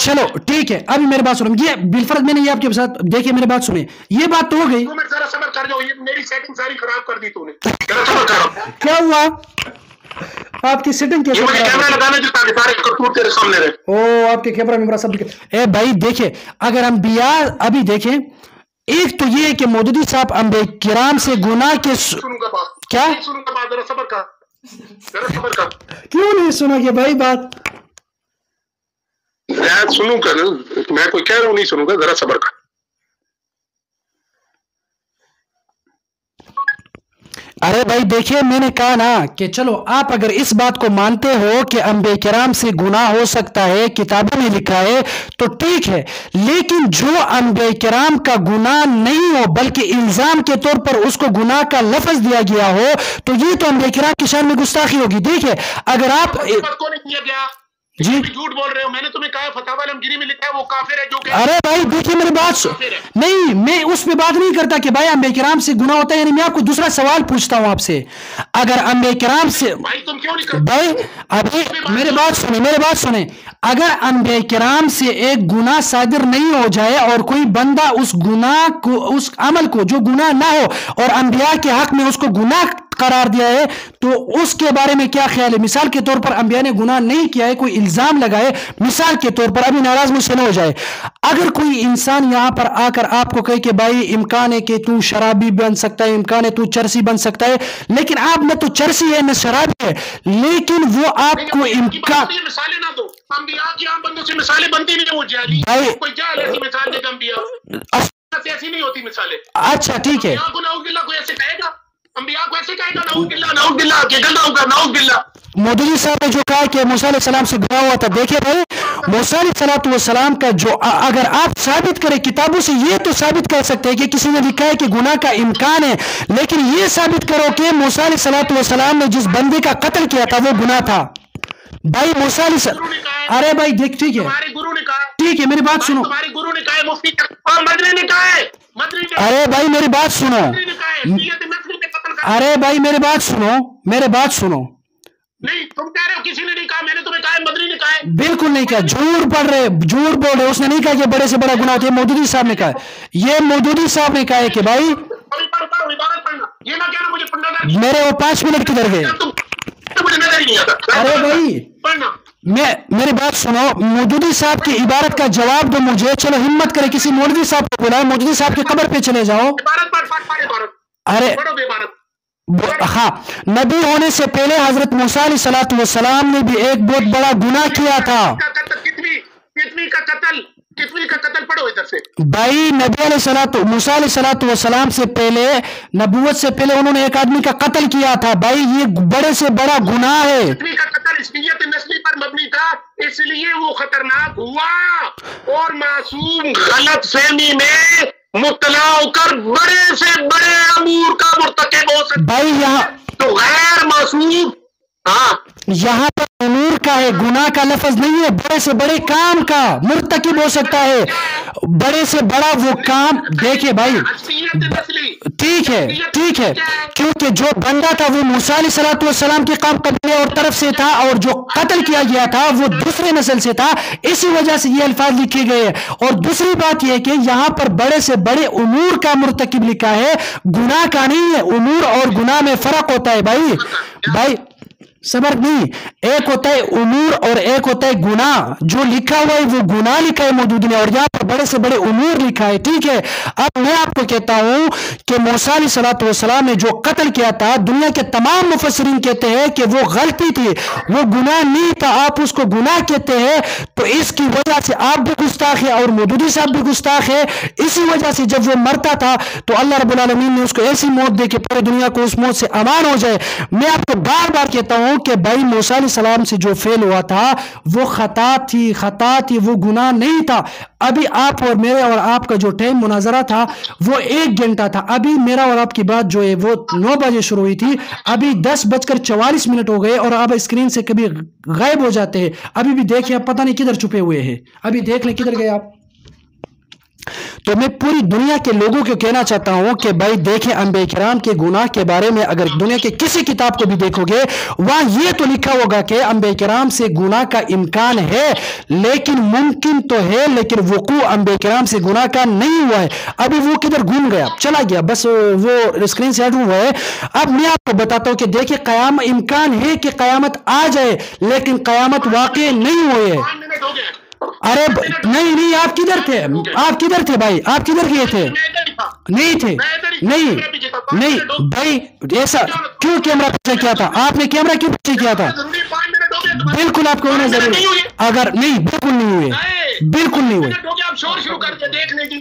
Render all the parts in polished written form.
चलो ठीक है, अभी मेरी बात सुनो, ये बिलफर्ज मैंने ये आपके साथ देखिए, मेरी बात सुने, ये बात तो हो गई। जरा सब्र कर जाओ, ये मेरी सेटिंग सारी खराब कर दी तूने, जरा सब्र करो। क्या हुआ? आपकी सेटिंग कैसे? मुझे कैमरा लगाना जो ताकि सारे करतूत तेरे सामने रहे। ओ आपके कैमरा में सब। ए भाई देखिए, अगर हम बिया अभी देखें, एक तो ये है कि मौदूदी साहब अंबे किराम से गुनाह के सुनूंगा बात, क्या सुनूंगा बात, जरा सब्र कर, जरा सब्र कर। क्यों नहीं सुनोगे भाई बात? मैं सुनूंगा ना, मैं कोई कह रहा हूं नहीं सुनूंगा, जरा सब्र कर। अरे भाई देखिए, मैंने कहा ना कि चलो आप अगर इस बात को मानते हो कि अंबे किराम से गुनाह हो सकता है, किताबों में लिखा है, तो ठीक है, लेकिन जो अंबे किराम का गुनाह नहीं हो बल्कि इल्जाम के तौर पर उसको गुनाह का लफ्ज दिया गया हो, तो ये तो अंबे किराम की शान में गुस्ताखी होगी। देखिए अगर आप किया गया जी झूठ बोल रहे हो, मैंने तुम्हें कहा फतवा अलमगीरी में लिखा है वो काफिर है जो कि अरे भाई देखिए मेरी बात नहीं, मैं उस पे बात नहीं करता कि भाई अंबे किराम से गुनाह होता है, यानी मैं आपको दूसरा सवाल पूछता हूं आपसे, अगर अंबे किराम से भाई तुम क्यों नहीं करते भाई, अभी मेरी बात सुने, अगर अंबे किराम से एक गुनाह सादिर नहीं हो जाए और कोई बंदा उस गुनाह को, उस अमल को जो गुनाह ना हो और अंबिया के हक में उसको गुनाह करार दिया है, तो उसके बारे में क्या ख्याल है? मिसाल के तौर पर अंबिया ने गुनाह नहीं किया है, कोई इल्जाम लगाए, मिसाल के तौर पर, अभी नाराज मुझसे ना हो जाए, अगर कोई इंसान यहां पर आकर आपको कहे कि भाई इम्कान है कि तू शराबी बन सकता है, इम्कान है तू चरसी बन सकता है, लेकिन आप न तो चरसी है न शराबी है, लेकिन वो आपको इम्कान, मिसालें ना दो, अंबिया की आम बंदों से मिसालें बनती नहीं है, वो जाली कोई जाल ऐसी मिसाल देगा, अंबिया ऐसी नहीं होती मिसालें। अच्छा ठीक है, कोई ऐसे कहेगा, अंबिया को ऐसे कहेगा नाउज़ुबिल्लाह के गल्ला होगा, नाउज़ुबिल्लाह। मौदूदी साहब ने जो कहा कि मूसा अलैहिस्सलाम से गुनाह हुआ था, देखिए भाई मूसा अलैहिस्सलाम का जो, अगर आप साबित करें किताबों से, ये तो साबित कर सकते हैं कि किसी ने लिखा है कि गुनाह का इम्कान है, लेकिन ये साबित करो कि मूसा अलैहिस्सलाम ने जिस बंदे का कत्ल किया था वो गुनाह था। भाई मूसा अरे भाई देख ठीक है, ठीक है, मेरी बात सुनो, तुम्हारे गुरु ने कहा है, मुफ्ती मदनी ने कहा है, अरे भाई मेरी बात सुनो, अरे भाई मेरी बात सुनो, मेरी बात सुनो, नहीं तुम कह रहे हो किसी ने नहीं कहा, मैंने तुम्हें कहा है, मदनी ने कहा है। बिल्कुल नहीं कहा, झूठ पढ़ रहे, झूठ बोल रहे, उसने नहीं कहा कि बड़े से बड़ा गुनाह होता है, मौदूदी साहब ने कहा, ये मौदूदी साहब ने कहा है कि भाई ये ना कहना मुझे पंडा, मेरे वो 5 मिनट किधर गए? अरे भाई मेरी बात सुनो, मौदूदी साहब की इबारत का जवाब दो मुझे, चलो हिम्मत करे किसी मौलवी साहब को बुलाओ, मौदूदी साहब की कब्र पे चले जाओ। अरे हाँ, नबी होने से पहले हजरत मूसा अलैहिस्सलाम ने भी एक बहुत बड़ा गुनाह किया था। कितनी का कत्ल पढ़ो इधर से भाई, नबी मूसा अलैहिस्सलाम से पहले, नबूवत से पहले उन्होंने एक आदमी का कत्ल किया था। भाई ये बड़े से बड़ा गुनाह है। का कत्ल इसलिए नस्ली पर मबनी था, इसलिए वो खतरनाक हुआ और मासूम गलत फहमी में मुब्तला होकर बड़े से बड़े अमूर का मुर्तकिब हो सकता। भाई यहाँ तो गैर मासूम, हाँ यहाँ पर उमूर का है, गुनाह का लफ्ज नहीं है, बड़े से बड़े काम का मुर्तकिब हो सकता है, बड़े से बड़ा वो काम। देखिए भाई ठीक है, क्योंकि जो बंदा था वो मूसा अलैहिस्सलाम के कौम कबीले और तरफ से था, और जो कत्ल किया गया था वो दूसरे नस्ल से था, इसी वजह से ये अल्फाज लिखे गए हैं। और दूसरी बात यह कि यहाँ पर बड़े से बड़े उमूर का मुर्तकिब लिखा है, गुनाह का नहीं है। उमूर और गुनाह में फर्क होता है भाई सबर नहीं, एक होता है उमूर और एक होता है गुनाह। जो लिखा हुआ है वो गुनाह लिखा है मौजूद ने, और यहाँ पर बड़े से बड़े उमूर लिखा है। ठीक है, अब मैं आपको कहता हूं कि मूसा अलैहिस्सलाम ने जो कत्ल किया था, दुनिया के तमाम मुफस्सिरीन कहते हैं कि वो गलती थी, वो गुनाह नहीं था, आप उसको गुनाह कहते हैं, तो इसकी वजह से आप भी गुस्ताख है और मौदूदी साहब भी गुस्ताख है। इसी वजह से जब वो मरता था तो अल्लाह रब्बुल आलमीन ने उसको ऐसी मौत दे कि पूरी दुनिया को उस मौत से अमान हो जाए। मैं आपको बार बार कहता हूं कि भाई मूसा अलैहिस्सलाम से जो फेल हुआ था वो खता थी, वो गुनाह नहीं था। अभी आप और मेरे और आपका जो टाइम मुनाजरा था वो 1 घंटा था। अभी मेरा और आपकी बात जो है वो 9 बजे शुरू हुई थी, अभी 10:44 हो गए और आप स्क्रीन से कभी गायब हो जाते हैं। अभी भी देखिए, आप पता नहीं किधर छुपे हुए हैं, अभी देख लें किधर गए आप। तो मैं पूरी दुनिया के लोगों को कहना चाहता हूं कि भाई देखें, अंबिया किराम के गुनाह के बारे में अगर दुनिया के किसी किताब को भी देखोगे, वहां यह तो लिखा होगा कि अंबिया किराम से गुनाह का इम्कान है, लेकिन मुमकिन तो है, लेकिन वकू अंबिया किराम से गुनाह का नहीं हुआ है। अभी वो किधर घूम गया, चला गया, बस वो स्क्रीन से हट हुआ है। अब मैं आपको बताता हूं कि देखिए, कयाम इम्कान है कि कयामत आ जाए, लेकिन कयामत वाकई नहीं हुई है। अरे नहीं नहीं, आप किधर थे? आप किधर थे भाई? आप किधर गए थे? नहीं थे, नहीं नहीं भाई, ऐसा क्यों कैमरा पीछे किया था आपने? कैमरा क्यों पीछे किया था? बिल्कुल आपको होना जरूरी, अगर नहीं, बिल्कुल नहीं हुए, बिल्कुल नहीं हुए।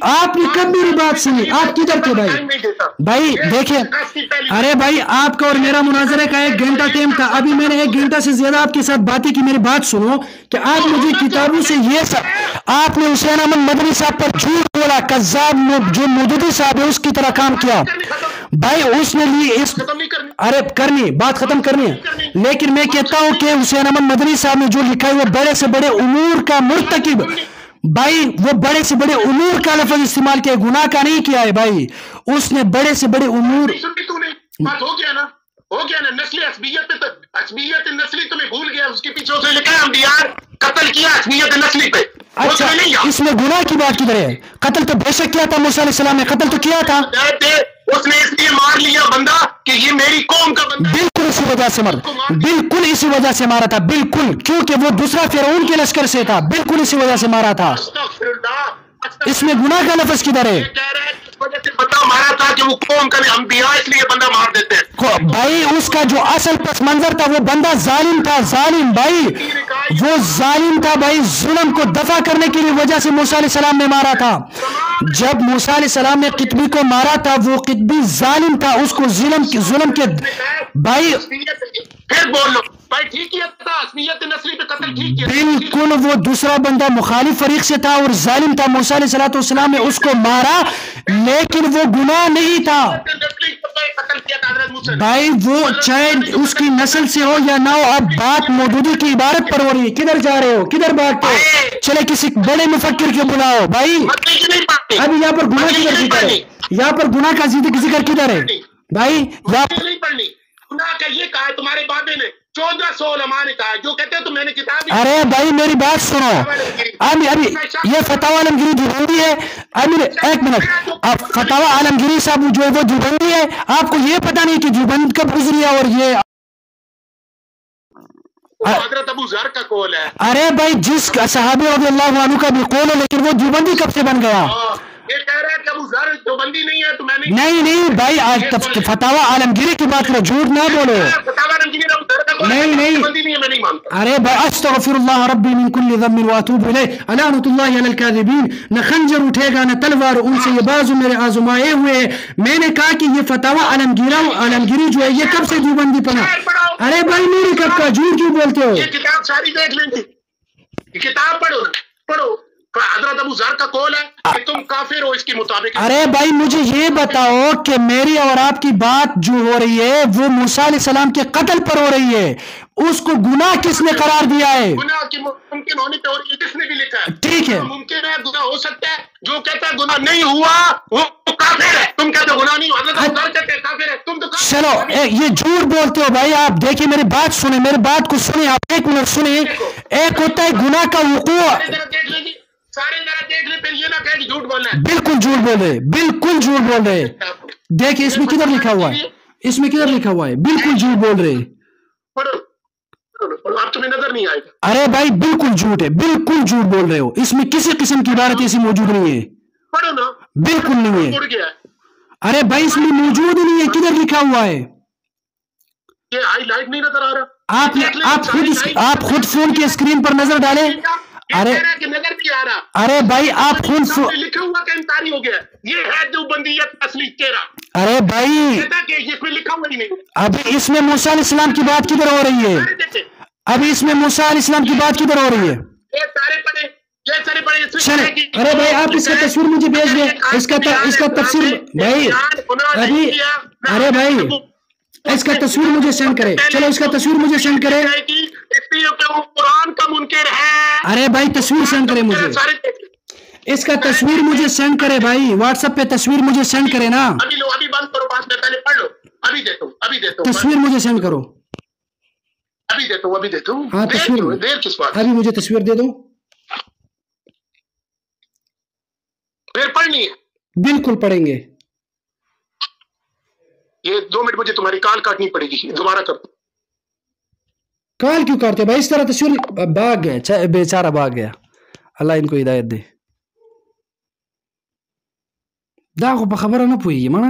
आपने कब मेरी बात सुनी? आप किधर थे भाई? भाई देखिए, अरे भाई आपका और मेरा मुनाजरे का 1 घंटा टाइम था, अभी मैंने 1 घंटा से ज्यादा आपके साथ बातें की। मेरी बात सुनो कि आप मुझे किताबों से ये सब, आपने हुसैन अहमद मदनी साहब पर झूठ बोला, कज़्ज़ाब, जो मौदूदी साहब है उसकी तरह काम किया भाई, उसने लिए इस, अरे करनी बात खत्म करनी है, लेकिन मैं कहता हूं कि हुसैन अहमद मदनी साहब ने जो लिखा है वो बड़े से बड़े उमूर का मुर्तकिब, भाई वो बड़े से बड़े उमूर का लफ्ज इस्तेमाल किया, गुनाह का नहीं किया है भाई, उसने बड़े से बड़े उमूर। बात हो गया ना, हो गया ना, नस्ली असबियत पे, असबियत नस्ली तुम्हें भूल गया, उसके पीछे उसने लिखा है अंबिया कत्ल किया असबियत नस्ली पे। अच्छा, इसमें गुनाह की बात किधर है? कत्ल तो बेशक किया था, मूसा अलैहिस्सलाम ने कत्ल तो किया था, उसने इसलिए मार लिया बंदा कि ये मेरी कौम का बंदा, बिल्कुल इसी वजह से बिल्कुल इसी वजह से मारा था, बिल्कुल, क्योंकि वो दूसरा फिरौन के लश्कर से था, बिल्कुल इसी वजह से मारा था। इसमें गुनाह का लफ्ज किधर है? बंदा मारा था कि वो कौम का अंबिया, इसलिए बंदा मार देते हैं भाई। उसका जो असल पस मंजर था, वो बंदा जालिम था, जालिम भाई, वो जालिम था भाई, जुल्म को दफा करने की वजह से मूसा अलैहिस्सलाम ने मारा था। जब मूसा अलैहिस्सलाम ने कितबी को मारा था, वो कितबी जालिम था, उसको जुल्म के भाई, फिर बोल लो भाई, ठीक किया था, असमियत नस्ली पे कत्ल ठीक किया, बिल्कुल वो दूसरा बंदा मुखालिफ फरीक से था और जालिम था, मूसा अलैहिस्सलाम ने उसको मारा, लेकिन वो गुनाह नहीं था भाई, वो चाहे उसकी नस्ल से हो या ना हो। अब बात मौदूदी की इबारत पर हो रही है, किधर जा रहे हो, किधर भागते हो? चले किसी बड़े मुफक्किर को बुलाओ भाई। अभी यहाँ पर गुनाह किधर जिक्र है? यहाँ पर गुनाह का जिक्र किधर है भाई? यहाँ नहीं पढ़नी, गुनाह का ये कहा है तुम्हारे बाबे ने, 1400 उलमा ने कहा, जो कहते हैं तो मैंने किताब। अरे भाई मेरी बात सुनो, अभी ये फतावा आलमगीरी जुबंदी है, अभी 1 मिनट, अब फतावा आलमगीरी साहब जो है वो जुबंदी है, आपको ये पता नहीं कि जुबंद कब गुजरी है? और ये हजरत अबू ज़र का कौल है। अरे भाई जिस सहाबी रज़ियल्लाहु अन्हु का भी कौल है, लेकिन वो जुबंदी कब से बन गया? ये कह रहा है कि अबू ज़र जुबंदी नहीं है, तो मैंने नहीं भाई, आज फतावा आलमगीरी की बात करो, झूठ ना बोलो। नहीं, अरे भाई, अस्तगफिरुल्लाह रब्बी मिन कुल्ली ज़म्बिन व अतूबु इलैह, अलानतुल्लाहि अलल काज़िबीन। न खंजर उठेगा न तलवार, उनसे ये बाजू मेरे आज़माए हुए हैं। मैंने कहा कि ये फतावा आलमगीरी जो है, ये कब से जुबंदी बना? अरे भाई मेरी कब का, झूठ क्यों बोलते हो? ये किताब सारी देख लेंगे, किताब पढ़ो ना, पढ़ो। हज़रत अबू ज़र का कौल है कि तुम काफिर हो इसके मुताबिक। अरे भाई मुझे ये बताओ कि मेरी और आपकी बात जो हो रही है वो मूसा अलैहिस्सलाम के कत्ल पर हो रही है, उसको गुनाह किसने करार दिया है? गुनाह की मुमकिन होने पे और किसने भी लिखा है, ठीक है, मुमकिन है, गुनाह हो सकता है। जो कहता है गुनाह नहीं हुआ वो काफिर है, तुम कहते हो गुनाह नहीं हुआ, कहते हैं काफिर है, तुम तो चलो ये झूठ बोलते हो भाई। आप देखिए मेरी बात सुने, मेरी बात को सुने आप, 1 मिनट सुने। एक होता है गुनाह का वक़ूअ, सारे जरा देख ले, फिर ये ना कहे कि झूठ बोल रहा है। बिल्कुल झूठ बोल रहे, बिल्कुल झूठ बोल रहे। देखिए इसमें किधर लिखा हुआ है, इसमें किधर लिखा हुआ है, बिल्कुल झूठ बोल रहे। आप तुम्हें नजर नहीं आएगा। अरे भाई बिल्कुल झूठ है, बिल्कुल झूठ बोल रहे हो, इसमें किसी किस्म की इबारत ऐसी मौजूद नहीं है, पढ़ो ना, बिल्कुल नहीं है। अरे भाई इसमें मौजूद ही नहीं है, किधर लिखा हुआ है? ये हाईलाइट नहीं नजर आ रहा। आप खुद फोन की स्क्रीन पर नजर डालें। अरे नजर भी आ रहा। अरे भाई आप खुद लिखा हुआ का इनकारी हो गया, ये है देवबंदियत असली चेहरा। अरे भाई इसमें लिखा हुआ ही नहीं। अभी इसमें मूसा अलैहिस्सलाम की बात किधर हो रही है? अभी इसमें मूसा अलैहिस्सलाम की बात किधर हो रही है? अरे भाई आप इसका तस्वीर मुझे भेज दें, इसका तफसीर भाई, अभी अरे भाई इसका तस्वीर मुझे सेंड करे, चलो इसका तस्वीर मुझे सेंड करे। कुरान का मुनकिर है। अरे भाई तस्वीर सेंड करे मुझे, इसका तस्वीर मुझे सेंड करे भाई, व्हाट्सएप पे तस्वीर मुझे सेंड करे ना। अभी लो, अभी बंद करो, 5 मिनट पहले पढ़ लो। अभी देता हूँ, अभी देता हूँ, तस्वीर मुझे सेंड करो। अभी देता हूँ, अभी देता हूँ। हाँ तस्वीर, देर किस बात? अभी मुझे तस्वीर दे दो। फिर पढ़नी है? बिल्कुल पढ़ेंगे। ये 2 मिनट मुझे तुम्हारी कॉल काटनी पड़ेगी, दोबारा कर। कॉल क्यों काटते भाई इस तरह? तस्वीर भाग गया, बेचारा भाग गया, अल्लाह इनको हिदायत दे। दागो पे खबर ना पुई माना